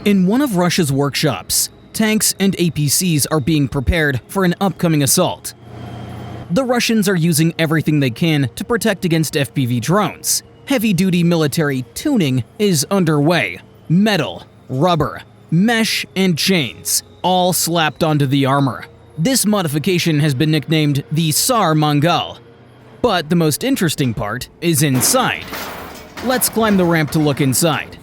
In one of Russia's workshops, tanks and APCs are being prepared for an upcoming assault. The Russians are using everything they can to protect against FPV drones. Heavy-duty military tuning is underway. Metal, rubber, mesh, and chains, all slapped onto the armor. This modification has been nicknamed the Tsar-Mangal. But the most interesting part is inside. Let's climb the ramp to look inside.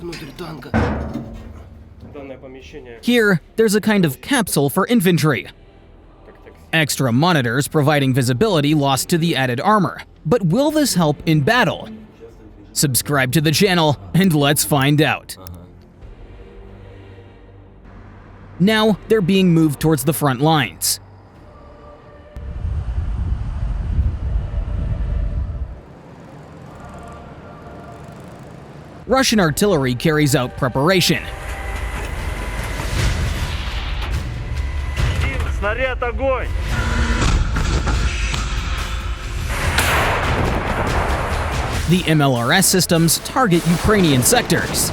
Here, there's a kind of capsule for infantry. Extra monitors providing visibility lost to the added armor. But will this help in battle? Subscribe to the channel and let's find out. Now they're being moved towards the front lines. Russian artillery carries out preparation. Снаряд, огонь! The MLRS systems target Ukrainian sectors.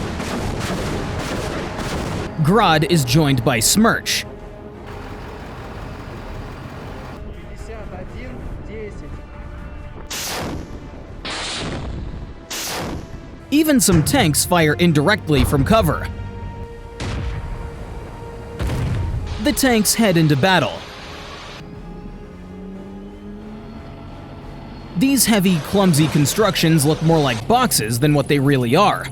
Grad is joined by Smerch. Even some tanks fire indirectly from cover. The tanks head into battle. These heavy, clumsy constructions look more like boxes than what they really are.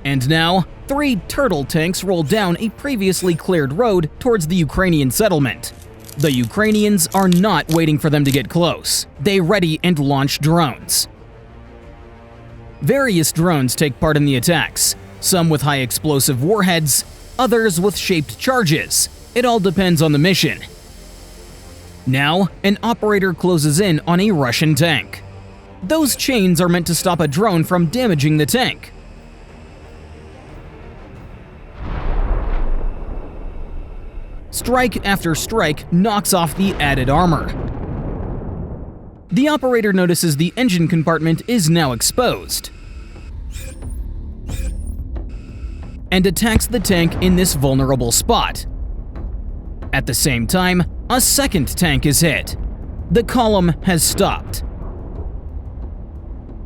And now, 3 turtle tanks roll down a previously cleared road towards the Ukrainian settlement. The Ukrainians are not waiting for them to get close. They ready and launch drones. Various drones take part in the attacks, some with high explosive warheads, others with shaped charges. It all depends on the mission. Now, an operator closes in on a Russian tank. Those chains are meant to stop a drone from damaging the tank. Strike after strike knocks off the added armor. The operator notices the engine compartment is now exposed and attacks the tank in this vulnerable spot. At the same time, a second tank is hit. The column has stopped.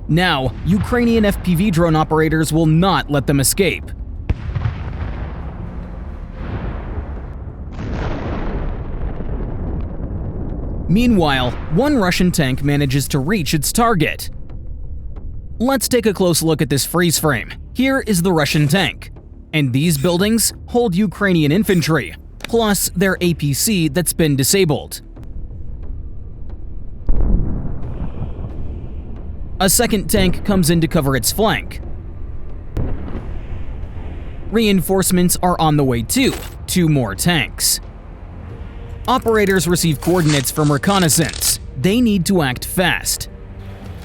Now, Ukrainian FPV drone operators will not let them escape. Meanwhile, one Russian tank manages to reach its target. Let's take a close look at this freeze frame. Here is the Russian tank, and these buildings hold Ukrainian infantry, plus their APC that's been disabled. A second tank comes in to cover its flank. Reinforcements are on the way too, 2 more tanks. Operators receive coordinates from reconnaissance. They need to act fast.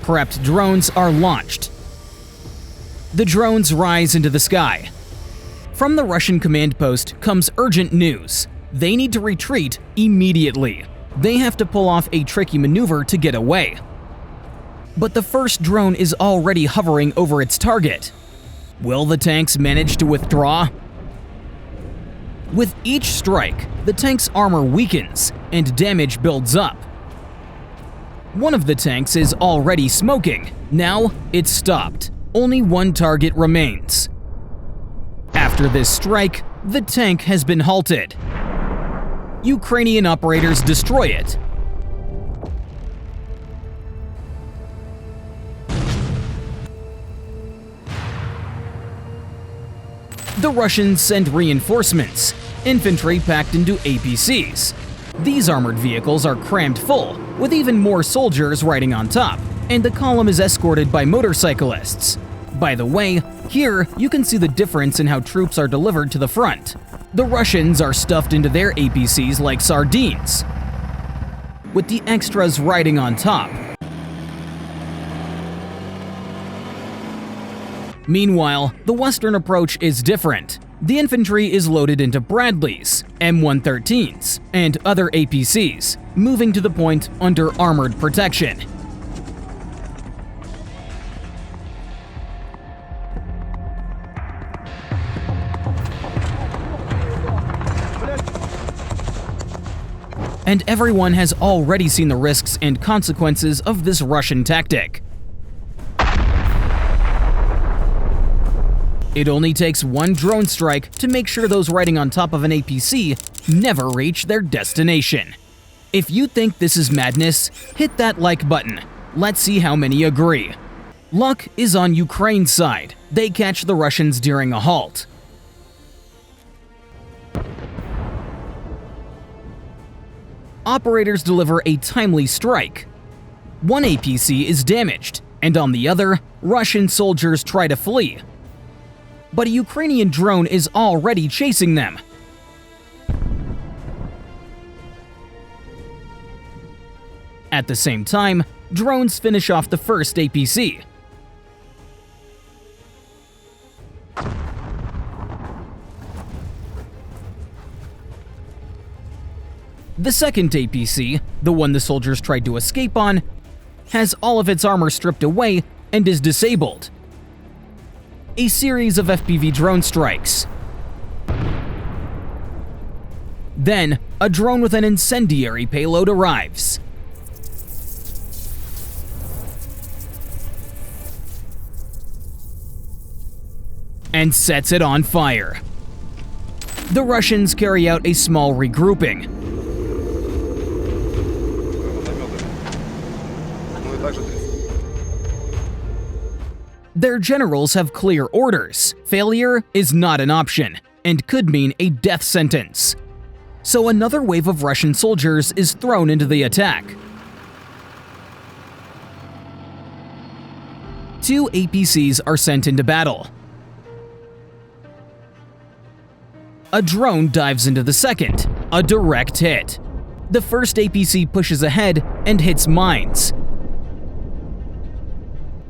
Prepped drones are launched. The drones rise into the sky. From the Russian command post comes urgent news. They need to retreat immediately. They have to pull off a tricky maneuver to get away. But the first drone is already hovering over its target. Will the tanks manage to withdraw? With each strike, the tank's armor weakens and damage builds up. One of the tanks is already smoking. Now it's stopped. Only 1 target remains. After this strike, the tank has been halted. Ukrainian operators destroy it. The Russians send reinforcements, infantry packed into APCs. These armored vehicles are crammed full, with even more soldiers riding on top, and the column is escorted by motorcyclists. By the way, here you can see the difference in how troops are delivered to the front. The Russians are stuffed into their APCs like sardines, with the extras riding on top. Meanwhile, the Western approach is different. The infantry is loaded into Bradleys, M113s, and other APCs, moving to the point under armored protection. and everyone has already seen the risks and consequences of this Russian tactic. It only takes one drone strike to make sure those riding on top of an APC never reach their destination. If you think this is madness, hit that like button. Let's see how many agree. Luck is on Ukraine's side. They catch the Russians during a halt. Operators deliver a timely strike. One APC is damaged, and on the other, Russian soldiers try to flee. But a Ukrainian drone is already chasing them. At the same time, drones finish off the first APC. The second APC, the one the soldiers tried to escape on, has all of its armor stripped away and is disabled. A series of FPV drone strikes. Then, a drone with an incendiary payload arrives. And sets it on fire. The Russians carry out a small regrouping. Their generals have clear orders. Failure is not an option, and could mean a death sentence. So another wave of Russian soldiers is thrown into the attack. 2 APCs are sent into battle. A drone dives into the second, a direct hit. The first APC pushes ahead and hits mines.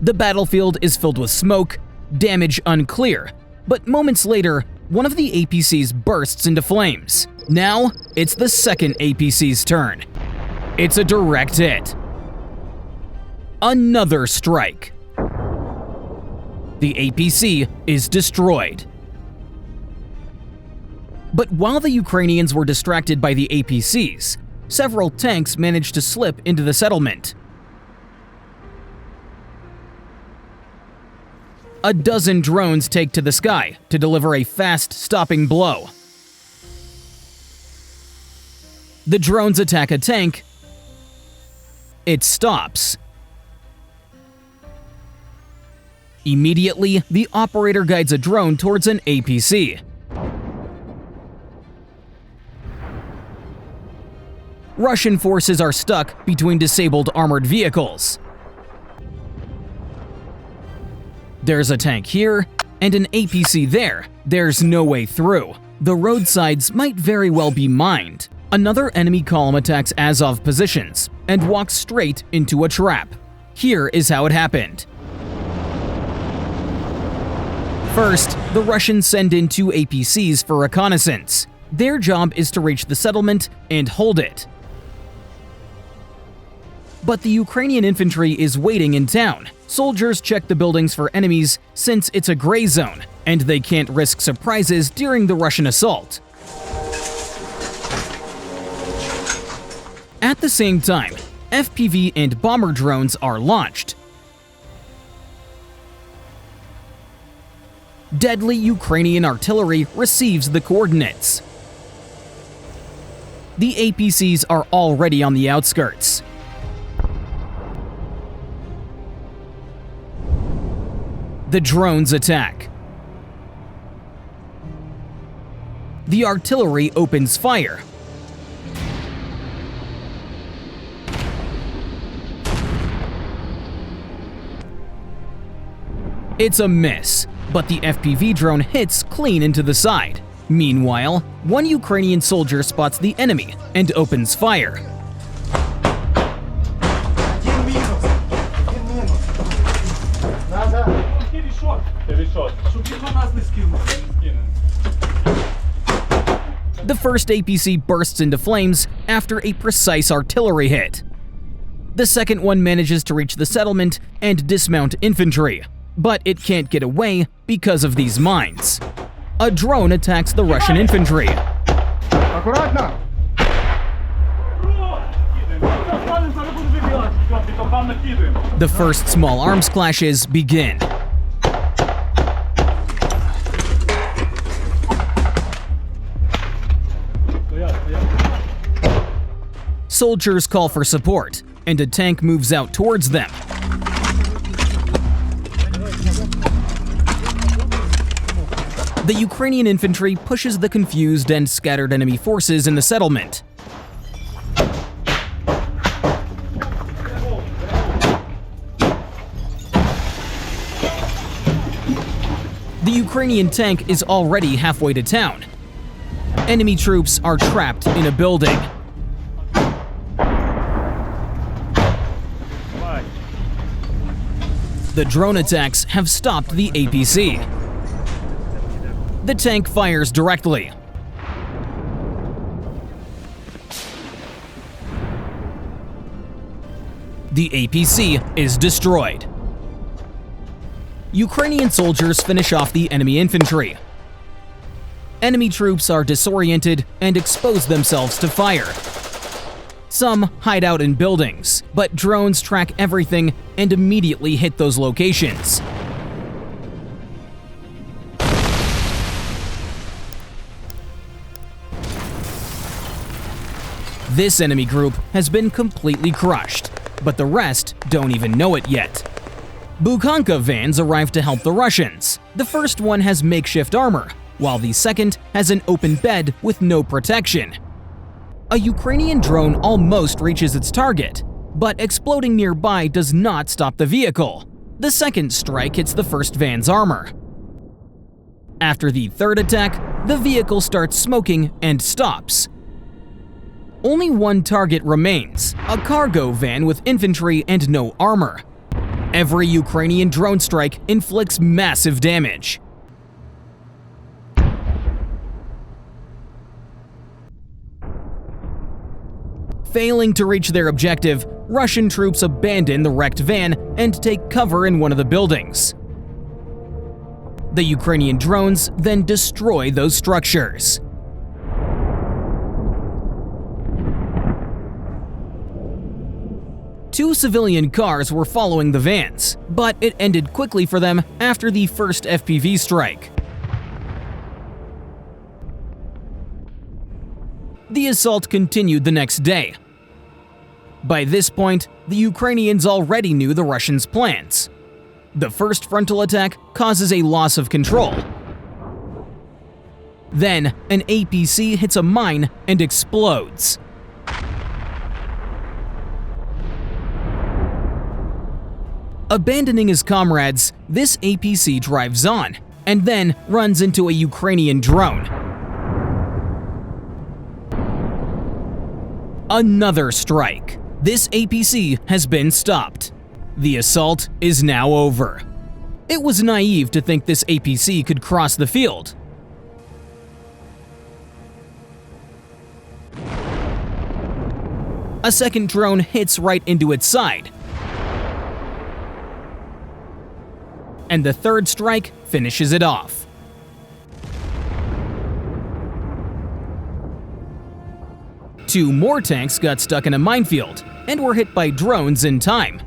The battlefield is filled with smoke, damage unclear, but moments later, one of the APCs bursts into flames. Now, it's the second APC's turn. It's a direct hit. Another strike. The APC is destroyed. But while the Ukrainians were distracted by the APCs, several tanks managed to slip into the settlement. A dozen drones take to the sky to deliver a fast, stopping blow. The drones attack a tank. It stops. Immediately, the operator guides a drone towards an APC. Russian forces are stuck between disabled armored vehicles. There's a tank here, and an APC there. There's no way through. The roadsides might very well be mined. Another enemy column attacks Azov positions and walks straight into a trap. Here is how it happened. First, the Russians send in 2 APCs for reconnaissance. Their job is to reach the settlement and hold it. But the Ukrainian infantry is waiting in town. Soldiers check the buildings for enemies since it's a gray zone, and they can't risk surprises during the Russian assault. At the same time, FPV and bomber drones are launched. Deadly Ukrainian artillery receives the coordinates. The APCs are already on the outskirts. The drones attack. The artillery opens fire. It's a miss, but the FPV drone hits clean into the side. Meanwhile, one Ukrainian soldier spots the enemy and opens fire. The first APC bursts into flames after a precise artillery hit. The second one manages to reach the settlement and dismount infantry, but it can't get away because of these mines. A drone attacks the Russian infantry. The first small arms clashes begin. Soldiers call for support, and a tank moves out towards them. The Ukrainian infantry pushes the confused and scattered enemy forces in the settlement. The Ukrainian tank is already halfway to town. Enemy troops are trapped in a building. The drone attacks have stopped the APC. The tank fires directly. The APC is destroyed. Ukrainian soldiers finish off the enemy infantry. Enemy troops are disoriented and expose themselves to fire. Some hide out in buildings, but drones track everything and immediately hit those locations. This enemy group has been completely crushed, but the rest don't even know it yet. Bukhanka vans arrive to help the Russians. The first one has makeshift armor, while the second has an open bed with no protection. A Ukrainian drone almost reaches its target, but exploding nearby does not stop the vehicle. The second strike hits the first van's armor. After the third attack, the vehicle starts smoking and stops. Only one target remains, a cargo van with infantry and no armor. Every Ukrainian drone strike inflicts massive damage. Failing to reach their objective, Russian troops abandon the wrecked van and take cover in one of the buildings. The Ukrainian drones then destroy those structures. Two civilian cars were following the vans, but it ended quickly for them after the first FPV strike. The assault continued the next day. By this point, the Ukrainians already knew the Russians' plans. The first frontal attack causes a loss of control. Then, an APC hits a mine and explodes. Abandoning his comrades, this APC drives on, and then runs into a Ukrainian drone. Another strike. This APC has been stopped. The assault is now over. It was naive to think this APC could cross the field. A second drone hits right into its side. And the third strike finishes it off. Two more tanks got stuck in a minefield and were hit by drones in time.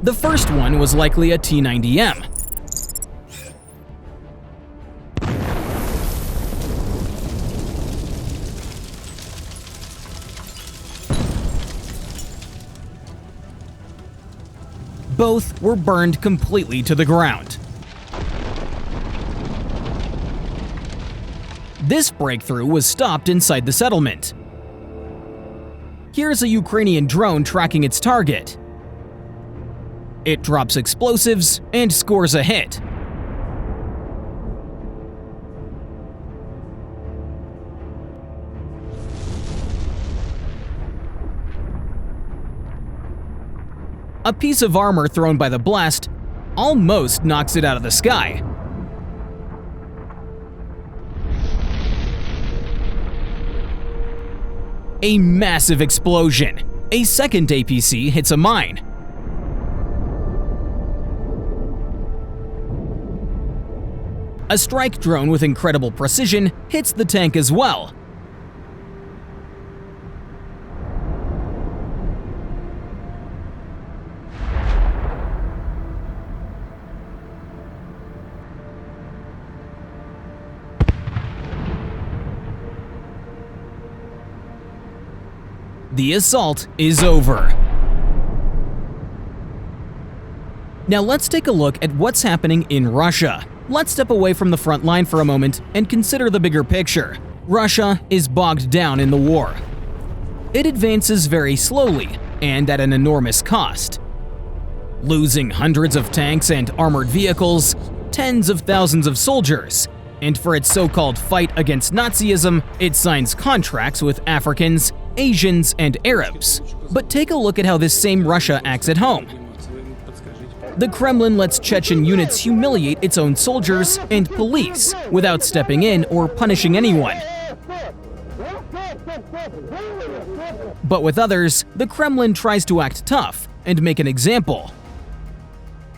The first one was likely a T-90M. Both were burned completely to the ground. This breakthrough was stopped inside the settlement. Here's a Ukrainian drone tracking its target. It drops explosives and scores a hit. A piece of armor thrown by the blast almost knocks it out of the sky. A massive explosion. A second APC hits a mine. A strike drone with incredible precision hits the tank as well. The assault is over. Now let's take a look at what's happening in Russia. Let's step away from the front line for a moment and consider the bigger picture. Russia is bogged down in the war. It advances very slowly and at an enormous cost, losing hundreds of tanks and armored vehicles, tens of thousands of soldiers, and for its so-called fight against Nazism, it signs contracts with Africans, Asians, and Arabs. But take a look at how this same Russia acts at home. The Kremlin lets Chechen units humiliate its own soldiers and police without stepping in or punishing anyone. But with others, the Kremlin tries to act tough and make an example.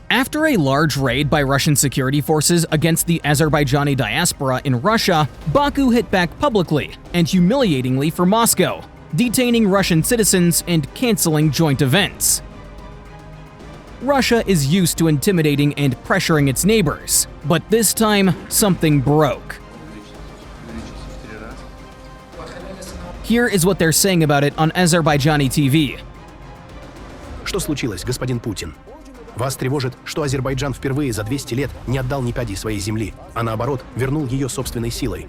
After a large raid by Russian security forces against the Azerbaijani diaspora in Russia, Baku hit back publicly and humiliatingly for Moscow, detaining Russian citizens and canceling joint events. Russia is used to intimidating and pressuring its neighbors, but this time, something broke. Here is what they're saying about it on Azerbaijani TV. Что случилось, господин Путин? Вас тревожит, что Азербайджан впервые за 200 лет не отдал ни пяди своей земли, а наоборот, вернул ее собственной силой.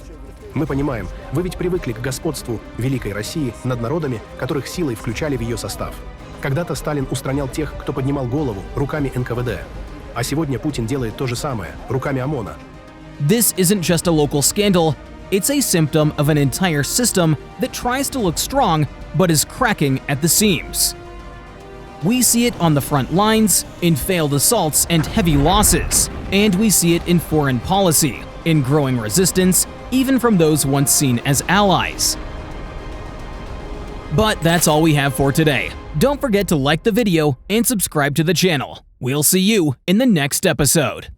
Мы понимаем, вы ведь привыкли к господству Великой России над народами, которых силой включали в ее состав. Когда-то Сталин устранял тех, кто поднимал голову, руками НКВД. А сегодня Путин делает то же самое, руками ОМОНа. This isn't just a local scandal, it's a symptom of an entire system that tries to look strong but is cracking at the seams. We see it on the front lines, in failed assaults and heavy losses, and we see it in foreign policy, in growing resistance, even from those once seen as allies. But that's all we have for today. Don't forget to like the video and subscribe to the channel. We'll see you in the next episode.